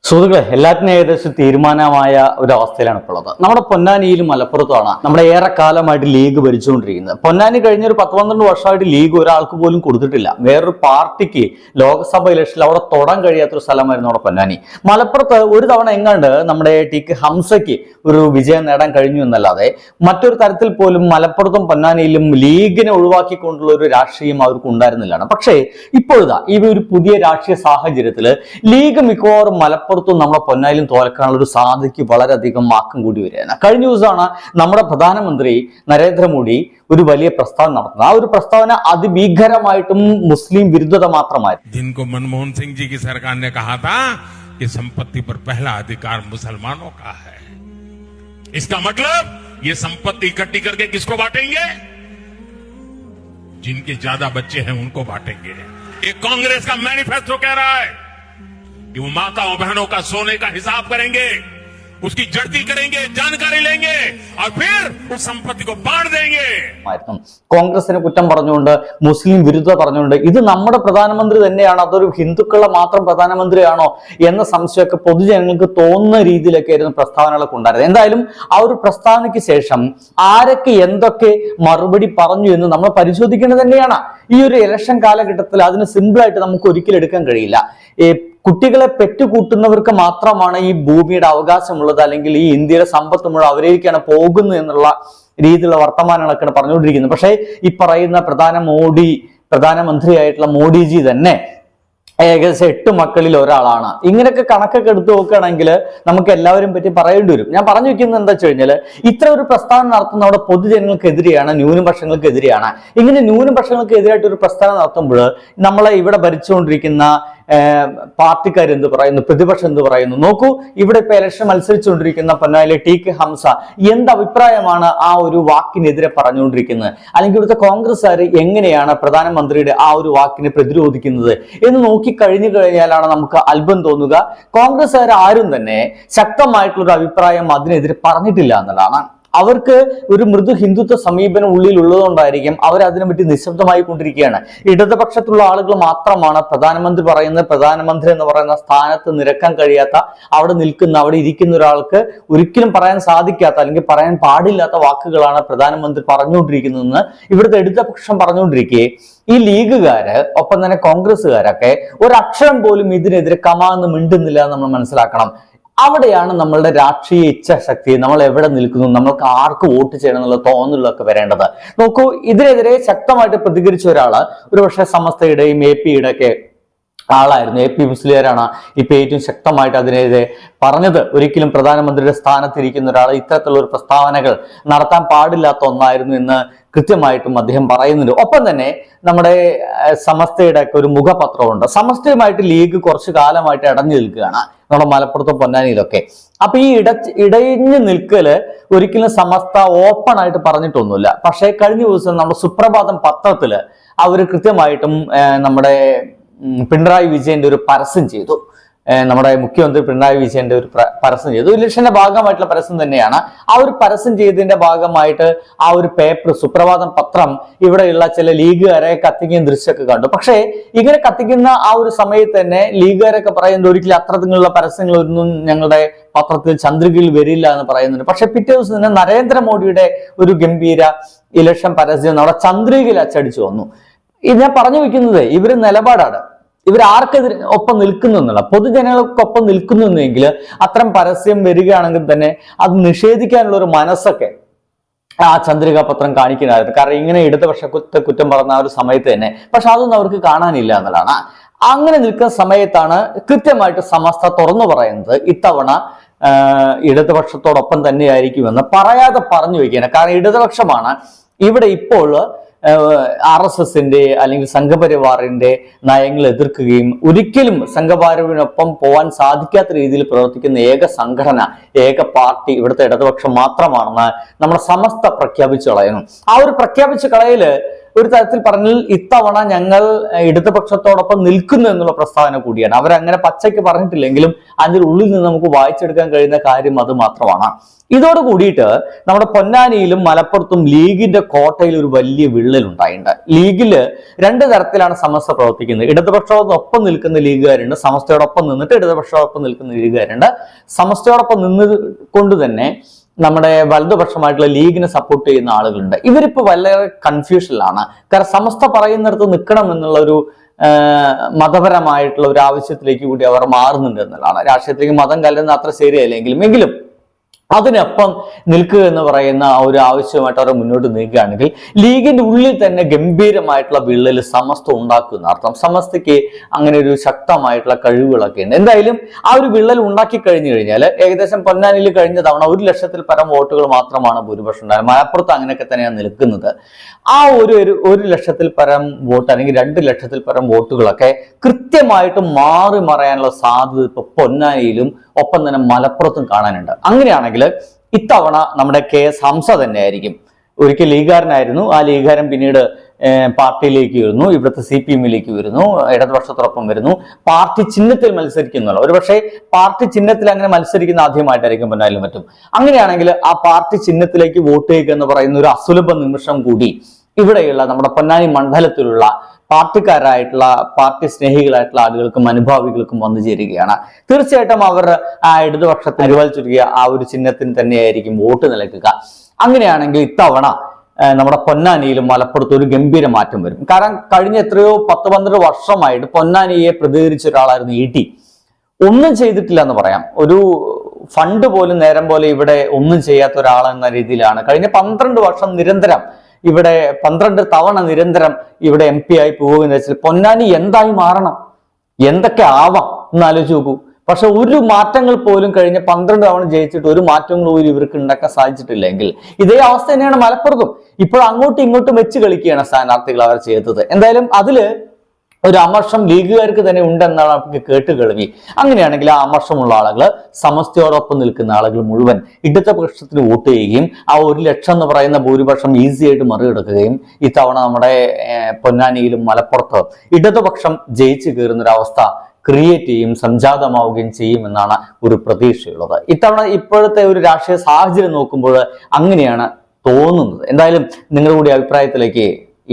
സുഹൃത്തുക്കളെ, എല്ലാത്തിനും ഏകദേശം തീരുമാനമായ ഒരു അവസ്ഥയിലാണ് ഇപ്പോൾ ഉള്ളത്. നമ്മുടെ പൊന്നാനിയിലും മലപ്പുറത്തുമാണ് നമ്മുടെ ഏറെക്കാലമായിട്ട് ലീഗ് ഭരിച്ചുകൊണ്ടിരിക്കുന്നത്. പൊന്നാനി കഴിഞ്ഞ ഒരു 10-12 വർഷമായിട്ട് ലീഗ് ഒരാൾക്ക് പോലും കൊടുത്തിട്ടില്ല. വേറൊരു പാർട്ടിക്ക് ലോക്സഭ ഇലക്ഷനിൽ അവിടെ തൊടാൻ കഴിയാത്തൊരു സ്ഥലമായിരുന്നു നമ്മുടെ പൊന്നാനി. മലപ്പുറത്ത് ഒരു തവണ എങ്ങാണ്ട് നമ്മുടെ ടി.കെ. ഹംസയ്ക്ക് ഒരു വിജയം നേടാൻ കഴിഞ്ഞു എന്നല്ലാതെ മറ്റൊരു തരത്തിൽ പോലും മലപ്പുറത്തും പൊന്നാനിയിലും ലീഗിനെ ഒഴിവാക്കിക്കൊണ്ടുള്ള ഒരു രാഷ്ട്രീയം അവർക്ക് ഉണ്ടായിരുന്നില്ലാണ്. പക്ഷേ ഇപ്പോഴിതാ ഈ ഒരു പുതിയ രാഷ്ട്രീയ സാഹചര്യത്തിൽ ലീഗ് മിക്കവാറും മലപ്പുറത്തും നമ്മുടെ പൊന്നാനിയിലും തോൽക്കാനുള്ള ഒരു സാധ്യതയ്ക്ക് വളരെയധികം മാക്കം കൂടി വരികയാണ്. കഴിഞ്ഞ ദിവസമാണ് നമ്മുടെ പ്രധാനമന്ത്രി നരേന്ദ്രമോദി ഒരു വലിയ പ്രസ്താവന നടത്തുന്നത്. ആ ഒരു പ്രസ്താവന അതിഭീകരമായിട്ടും മുസ്ലിം വിരുദ്ധത മാത്രമായിരുന്നു. जिनको मनमोहन सिंह जी की सरकार ने कहा था कि संपत्ति पर पहला अधिकार मुसलमानों का है, इसका मतलब ये संपत्ति इकट्ठी करके किसको बांटेंगे? जिनके ज्यादा बच्चे हैं उनको बांटेंगे। ये कांग्रेस का मैनिफेस्टो कह रहा है कि वो माताओं बहनों का सोने का हिसाब करेंगे, उसकी जड़ती करेंगे, जानकारी लेंगे और फिर उस संपत्ति को बांट देंगे। കോൺഗ്രസിനെ കുറ്റം പറഞ്ഞുകൊണ്ട്, മുസ്ലിം വിരുദ്ധ പറഞ്ഞുകൊണ്ട്, ഇത് നമ്മുടെ പ്രധാനമന്ത്രി തന്നെയാണ്, അതൊരു ഹിന്ദുക്കളുടെ മാത്രം പ്രധാനമന്ത്രിയാണോ എന്ന സംശയമൊക്കെ പൊതുജനങ്ങൾക്ക് തോന്നുന്ന രീതിയിലൊക്കെ ആയിരുന്നു പ്രസ്താവനകളൊക്കെ ഉണ്ടായിരുന്നത്. എന്തായാലും ആ ഒരു പ്രസ്താവനയ്ക്ക് ശേഷം ആരൊക്കെ എന്തൊക്കെ മറുപടി പറഞ്ഞു എന്ന് നമ്മൾ പരിശോധിക്കേണ്ടത് തന്നെയാണ്. ഈ ഒരു ഇലക്ഷൻ കാലഘട്ടത്തിൽ അതിന് സിമ്പിളായിട്ട് നമുക്ക് ഒരിക്കലും എടുക്കാൻ കഴിയില്ല. കുട്ടികളെ പെറ്റുകൂട്ടുന്നവർക്ക് മാത്രമാണ് ഈ ഭൂമിയുടെ അവകാശമുള്ളത്, അല്ലെങ്കിൽ ഈ ഇന്ത്യയുടെ സമ്പത്ത് മുഴുവൻ അവരേക്കാണ് പോകുന്നത് എന്നുള്ള രീതിയിലുള്ള വർത്തമാനങ്ങളൊക്കെയാണ് പറഞ്ഞുകൊണ്ടിരിക്കുന്നത്. പക്ഷേ ഈ പറയുന്ന പ്രധാനമന്ത്രിയായിട്ടുള്ള മോഡിജി തന്നെ ഏകദേശം 8 മക്കളിൽ ഒരാളാണ്. ഇങ്ങനെയൊക്കെ കണക്കൊക്കെ എടുത്തു നോക്കുകയാണെങ്കിൽ നമുക്ക് എല്ലാവരും പറ്റി പറയേണ്ടി വരും. ഞാൻ പറഞ്ഞു വെക്കുന്നത് എന്താ വെച്ച് കഴിഞ്ഞാൽ, ഇത്ര ഒരു പ്രസ്താവന നടത്തുന്ന അവിടെ പൊതുജനങ്ങൾക്കെതിരെയാണ്, ന്യൂനപക്ഷങ്ങൾക്കെതിരെയാണ്. ഇങ്ങനെ ന്യൂനപക്ഷങ്ങൾക്കെതിരായിട്ട് ഒരു പ്രസ്താവന നടത്തുമ്പോൾ നമ്മളെ ഇവിടെ ഭരിച്ചുകൊണ്ടിരിക്കുന്ന പാർട്ടിക്കാർ എന്ത് പറയുന്നു, പ്രതിപക്ഷം എന്ത് പറയുന്നു? നോക്കൂ, ഇവിടെ ഇപ്പൊ ഇലക്ഷൻ മത്സരിച്ചുകൊണ്ടിരിക്കുന്ന പൊന്നാനിയിലെ ടി.കെ. ഹംസ എന്ത് അഭിപ്രായമാണ് ആ ഒരു വാക്കിനെതിരെ പറഞ്ഞുകൊണ്ടിരിക്കുന്നത്? അല്ലെങ്കിൽ ഇവിടുത്തെ കോൺഗ്രസ്സുകാർ എങ്ങനെയാണ് പ്രധാനമന്ത്രിയുടെ ആ ഒരു വാക്കിനെ പ്രതിരോധിക്കുന്നത് എന്ന് നോക്കിക്കഴിഞ്ഞു കഴിഞ്ഞാലാണ് നമുക്ക് അത്ഭുതം തോന്നുക. കോൺഗ്രസ്സുകാർ ആരും തന്നെ ശക്തമായിട്ടുള്ള ഒരു അഭിപ്രായം അതിനെതിരെ പറഞ്ഞിട്ടില്ല എന്നുള്ളതാണ്. അവർക്ക് ഒരു മൃദു ഹിന്ദുത്വ സമീപനം ഉള്ളിൽ ഉള്ളതുകൊണ്ടായിരിക്കും അവർ അതിനെ പറ്റി നിശബ്ദമായി കൊണ്ടിരിക്കുകയാണ്. ഇടതുപക്ഷത്തുള്ള ആളുകൾ മാത്രമാണ് പ്രധാനമന്ത്രി എന്ന് പറയുന്ന സ്ഥാനത്ത് നിരക്കാൻ കഴിയാത്ത, അവിടെ ഇരിക്കുന്ന ഒരാൾക്ക് ഒരിക്കലും പറയാൻ സാധിക്കാത്ത അല്ലെങ്കിൽ പറയാൻ പാടില്ലാത്ത വാക്കുകളാണ് പ്രധാനമന്ത്രി പറഞ്ഞുകൊണ്ടിരിക്കുന്നതെന്ന് ഇവിടുത്തെ ഇടതുപക്ഷം പറഞ്ഞുകൊണ്ടിരിക്കെ, ഈ ലീഗുകാര് ഒപ്പം തന്നെ കോൺഗ്രസ്സുകാരൊക്കെ ഒരക്ഷരം പോലും ഇതിനെതിരെ കമാന്ന് മിണ്ടുന്നില്ല എന്ന് നമ്മൾ മനസ്സിലാക്കണം. അവിടെയാണ് നമ്മളുടെ രാഷ്ട്രീയ ഇച്ഛാശക്തി, നമ്മൾ എവിടെ നിൽക്കുന്നു, നമ്മൾക്ക് ആർക്ക് വോട്ട് ചെയ്യണം എന്നുള്ള തോന്നലൊക്കെ വരേണ്ടത്. നോക്കൂ, ഇതിനെതിരെ ശക്തമായിട്ട് പ്രതികരിച്ച ഒരാള് ഒരുപക്ഷെ സമസ്തയുടെയും AP-യുടെ ഒക്കെ ആളായിരുന്നു. AP മുസ്ലിയാരാണ് ഇപ്പൊ ഏറ്റവും ശക്തമായിട്ട് അതിനെതിരെ പറഞ്ഞത്. ഒരിക്കലും പ്രധാനമന്ത്രിയുടെ സ്ഥാനത്തിരിക്കുന്ന ഒരാൾ ഇത്തരത്തിലുള്ള ഒരു പ്രസ്താവനകൾ നടത്താൻ പാടില്ലാത്ത ഒന്നായിരുന്നു എന്ന് കൃത്യമായിട്ടും അദ്ദേഹം പറയുന്നുണ്ട്. ഒപ്പം തന്നെ നമ്മുടെ സമസ്തയുടെ ഒക്കെ ഒരു മുഖപത്രമുണ്ട്. സമസ്തയുമായിട്ട് ലീഗ് കുറച്ചു കാലമായിട്ട് ഇടഞ്ഞു നിൽക്കുകയാണ് നമ്മുടെ മലപ്പുറത്തും പൊന്നാനിയിലൊക്കെ. അപ്പൊ ഈ ഇടഞ്ഞു നിൽക്കല് ഒരിക്കലും സമസ്ത ഓപ്പൺ ആയിട്ട് പറഞ്ഞിട്ടൊന്നുമില്ല. പക്ഷേ കഴിഞ്ഞ ദിവസം നമ്മുടെ സുപ്രഭാതം പത്രത്തില് അവര് കൃത്യമായിട്ടും നമ്മുടെ പിണറായി വിജയന്റെ ഒരു പരസ്യം ചെയ്തു. നമ്മുടെ മുഖ്യമന്ത്രി പിണറായി വിജയന്റെ ഒരു പരസ്യം ചെയ്തു. ഇലക്ഷന്റെ ഭാഗമായിട്ടുള്ള പരസ്യം തന്നെയാണ്. ആ ഒരു പരസ്യം ചെയ്തതിന്റെ ഭാഗമായിട്ട് ആ ഒരു പേപ്പർ, സുപ്രഭാതം പത്രം, ഇവിടെയുള്ള ചില ലീഗുകാരെ കത്തിക്കുന്ന ദൃശ്യമൊക്കെ കണ്ടു. പക്ഷേ ഇങ്ങനെ കത്തിക്കുന്ന ആ ഒരു സമയത്ത് തന്നെ ലീഗുകാരൊക്കെ പറയുന്നത് ഒരിക്കലും അത്തരത്തിലുള്ള പരസ്യങ്ങളൊന്നും ഞങ്ങളുടെ പത്രത്തിൽ ചന്ദ്രികയിൽ വരില്ല എന്ന് പറയുന്നുണ്ട്. പക്ഷെ പിറ്റേ ദിവസം തന്നെ നരേന്ദ്രമോദിയുടെ ഒരു ഗംഭീര ഇലക്ഷൻ പരസ്യം നമ്മുടെ ചന്ദ്രികയിൽ അച്ചടിച്ചു വന്നു. ഇത് ഞാൻ പറഞ്ഞു വെക്കുന്നത് ഇവര് നിലപാടാണ്. ഇവർ ആർക്കെതിരെ ഒപ്പം നിൽക്കുന്നു എന്നുള്ള, പൊതുജനങ്ങൾക്കൊപ്പം നിൽക്കുന്നുവെങ്കിൽ അത്തരം പരസ്യം വരികയാണെങ്കിൽ തന്നെ അത് നിഷേധിക്കാനുള്ള ഒരു മനസ്സൊക്കെ ആ ചന്ദ്രിക പത്രം കാണിക്കുന്നതായിരുന്നു. കാരണം ഇങ്ങനെ ഇടതുപക്ഷത്തെ കുറ്റം പറഞ്ഞ ആ ഒരു സമയത്ത് തന്നെ. പക്ഷെ അതൊന്നും അവർക്ക് കാണാനില്ല എന്നുള്ളതാണ്. അങ്ങനെ നിൽക്കുന്ന സമയത്താണ് കൃത്യമായിട്ട് സമസ്ത തുറന്നു പറയുന്നത് ഇത്തവണ ഇടതുപക്ഷത്തോടൊപ്പം തന്നെയായിരിക്കുമെന്ന് പറയാതെ പറഞ്ഞു വയ്ക്കുകയാണ്. കാരണം ഇടതുപക്ഷമാണ് ഇവിടെ ഇപ്പോൾ RSSന്റെ അല്ലെങ്കിൽ സംഘപരിവാറിന്റെ നയങ്ങൾ എതിർക്കുകയും ഒരിക്കലും സംഘപരിവാറിനൊപ്പം പോകാൻ സാധിക്കാത്ത രീതിയിൽ പ്രവർത്തിക്കുന്ന ഏക സംഘടന, ഏക പാർട്ടി ഇവിടുത്തെ ഇടതുപക്ഷം മാത്രമാണെന്ന് നമ്മുടെ സമസ്ത പ്രഖ്യാപിച്ചു കളയുന്നു. ആ ഒരു പ്രഖ്യാപിച്ച കളയില് ഒരു തരത്തിൽ പറഞ്ഞാൽ ഇത്തവണ ഞങ്ങൾ ഇടതുപക്ഷത്തോടൊപ്പം നിൽക്കുന്നു എന്നുള്ള പ്രസ്താവന കൂടിയാണ്. അവരങ്ങനെ പച്ചയ്ക്ക് പറഞ്ഞിട്ടില്ലെങ്കിലും അതിന്റെ ഉള്ളിൽ നിന്ന് നമുക്ക് വായിച്ചെടുക്കാൻ കഴിയുന്ന കാര്യം അത് മാത്രമാണ്. ഇതോട് കൂടിയിട്ട് നമ്മുടെ പൊന്നാനിയിലും മലപ്പുറത്തും ലീഗിന്റെ കോട്ടയിൽ ഒരു വലിയ വിള്ളൽ ഉണ്ടായിട്ടുണ്ട്. ലീഗില് രണ്ട് തരത്തിലാണ് സമസ്ത പ്രവർത്തിക്കുന്നത്. ഇടതുപക്ഷത്തോടൊപ്പം നിൽക്കുന്ന ലീഗുകാരുണ്ട്, സമസ്തയോടൊപ്പം നിന്നിട്ട് ഇടതുപക്ഷത്തോടൊപ്പം നിൽക്കുന്ന ലീഗുകാരുണ്ട്. സമസ്തയോടൊപ്പം നിന്ന് കൊണ്ട് തന്നെ നമ്മുടെ വലതുപക്ഷമായിട്ടുള്ള ലീഗിനെ സപ്പോർട്ട് ചെയ്യുന്ന ആളുകളുണ്ട്. ഇവരിപ്പോ വളരെ കൺഫ്യൂഷനിലാണ്. കാരണം സമസ്ത പറയുന്നിടത്ത് നിൽക്കണം എന്നുള്ള ഒരു മതപരമായിട്ടുള്ള ഒരു ആവശ്യത്തിലേക്ക് കൂടി അവർ മാറുന്നുണ്ട് എന്നുള്ളതാണ്. രാഷ്ട്രീയത്തിലേക്ക് മതം കലരുന്ന അത്ര ശരിയല്ലെങ്കിലും അതിനൊപ്പം നിൽക്കുക എന്ന് പറയുന്ന ഒരു ആവശ്യമായിട്ട് അവർ മുന്നോട്ട് നീക്കുകയാണെങ്കിൽ ലീഗിന്റെ ഉള്ളിൽ തന്നെ ഗംഭീരമായിട്ടുള്ള വിള്ളൽ സമസ്ത ഉണ്ടാക്കുന്ന അർത്ഥം. സമസ്തയ്ക്ക് അങ്ങനെ ഒരു ശക്തമായിട്ടുള്ള കഴിവുകളൊക്കെ ഉണ്ട്. എന്തായാലും ആ ഒരു വിള്ളൽ ഉണ്ടാക്കി കഴിഞ്ഞു കഴിഞ്ഞാൽ ഏകദേശം പൊന്നാനിയിൽ കഴിഞ്ഞ തവണ 1,00,000-ൽ പരം വോട്ടുകൾ മാത്രമാണ് ഭൂരിപക്ഷം ഉണ്ടായത്. മലപ്പുറത്ത് അങ്ങനെയൊക്കെ തന്നെയാണ് നിൽക്കുന്നത്. ആ ഒരു 1,00,000-ൽ പരം വോട്ട് അല്ലെങ്കിൽ 2,00,000-ൽ പരം വോട്ടുകളൊക്കെ കൃത്യമായിട്ട് മാറി മറയാനുള്ള സാധ്യത ഇപ്പൊ പൊന്നാനിയിലും ഒപ്പം തന്നെ മലപ്പുറത്തും കാണാനുണ്ട്. അങ്ങനെയാണെങ്കിൽ ഇത്തവണ നമ്മുടെ KS ഹംസ തന്നെയായിരിക്കും. ഒരിക്കൽ ലീഗുകാരനായിരുന്നു, ആ ലീഗുകാരൻ പിന്നീട് പാർട്ടിയിലേക്ക് വരുന്നു, ഇവിടുത്തെ CPM-ലേക്ക് വരുന്നു, ഇടതുപക്ഷത്തോടൊപ്പം വരുന്നു, പാർട്ടി ചിഹ്നത്തിൽ മത്സരിക്കുന്നുള്ള. ഒരുപക്ഷെ പാർട്ടി ചിഹ്നത്തിൽ അങ്ങനെ മത്സരിക്കുന്ന ആദ്യമായിട്ടായിരിക്കും പൊന്നാനിലും മറ്റും. അങ്ങനെയാണെങ്കിൽ ആ പാർട്ടി ചിഹ്നത്തിലേക്ക് വോട്ട് ചെയ്യുക എന്ന് പറയുന്ന ഒരു അസുലഭ നിമിഷം കൂടി ഇവിടെയുള്ള നമ്മുടെ പൊന്നാനി മണ്ഡലത്തിലുള്ള പാർട്ടിക്കാരായിട്ടുള്ള പാർട്ടി സ്നേഹികളായിട്ടുള്ള ആളുകൾക്കും അനുഭാവികൾക്കും വന്നു ചേരുകയാണ്. തീർച്ചയായിട്ടും അവർ ആ ഇടതുപക്ഷത്തെ അരിവാൾ ചുരുക്കിയ ആ ഒരു ചിഹ്നത്തിന് തന്നെയായിരിക്കും വോട്ട് നൽകുക. അങ്ങനെയാണെങ്കിൽ ഇത്തവണ നമ്മുടെ പൊന്നാനിയിലും മലപ്പുറത്തും ഒരു ഗംഭീര മാറ്റം വരും. കാരണം കഴിഞ്ഞ എത്രയോ 10-12 വർഷമായിട്ട് പൊന്നാനിയെ പ്രതികരിച്ച ഒരാളായിരുന്നു ET. ഒന്നും ചെയ്തിട്ടില്ല എന്ന് പറയാം. ഒരു ഫണ്ട് പോലും നേരം പോലെ ഇവിടെ ഒന്നും ചെയ്യാത്ത ഒരാളെന്ന രീതിയിലാണ് കഴിഞ്ഞ 12 വർഷം നിരന്തരം ഇവിടെ 12 തവണ നിരന്തരം ഇവിടെ MP ആയി പോകുമെന്ന് വെച്ചാൽ പൊന്നാനി എന്തായി മാറണം, എന്തൊക്കെ ആവാം എന്ന് ആലോചിച്ച് നോക്കൂ. പക്ഷെ ഒരു മാറ്റങ്ങൾ പോലും കഴിഞ്ഞ 12 തവണ ജയിച്ചിട്ട് ഒരു മാറ്റങ്ങൾ പോലും ഇവർക്ക് ഉണ്ടാക്കാൻ സാധിച്ചിട്ടില്ലെങ്കിൽ ഇതേ അവസ്ഥ തന്നെയാണ് മലപ്പുറത്തും. ഇപ്പോൾ അങ്ങോട്ടും ഇങ്ങോട്ടും വെച്ച് കളിക്കുകയാണ് സ്ഥാനാർത്ഥികൾ അവർ ചെയ്തത്. എന്തായാലും അതില് ഒരു അമർഷം ലീഗുകാർക്ക് തന്നെ ഉണ്ടെന്നാണ് നമുക്ക് കേട്ട് കേൾവി. അങ്ങനെയാണെങ്കിൽ ആ അമർഷമുള്ള ആളുകൾ സമസ്തയോടൊപ്പം നിൽക്കുന്ന ആളുകൾ മുഴുവൻ ഇടതുപക്ഷത്തിന് വോട്ട് ചെയ്യുകയും ആ 1,00,000 എന്ന് പറയുന്ന ഭൂരിപക്ഷം ഈസി ആയിട്ട് മറികടക്കുകയും ഇത്തവണ നമ്മുടെ പൊന്നാനിയിലും മലപ്പുറത്ത് ഇടതുപക്ഷം ജയിച്ചു കയറുന്ന ഒരു അവസ്ഥ ക്രിയേറ്റ് ചെയ്യും, സംജാതമാവുകയും ചെയ്യുമെന്നാണ് ഒരു പ്രതീക്ഷയുള്ളത്. ഇത്തവണ ഇപ്പോഴത്തെ ഒരു രാഷ്ട്രീയ സാഹചര്യം നോക്കുമ്പോൾ അങ്ങനെയാണ് തോന്നുന്നത്. എന്തായാലും നിങ്ങളുടെ കൂടി അഭിപ്രായത്തിലേക്ക്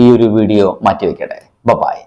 ഈ ഒരു വീഡിയോ മാറ്റിവെക്കട്ടെ. ബൈ.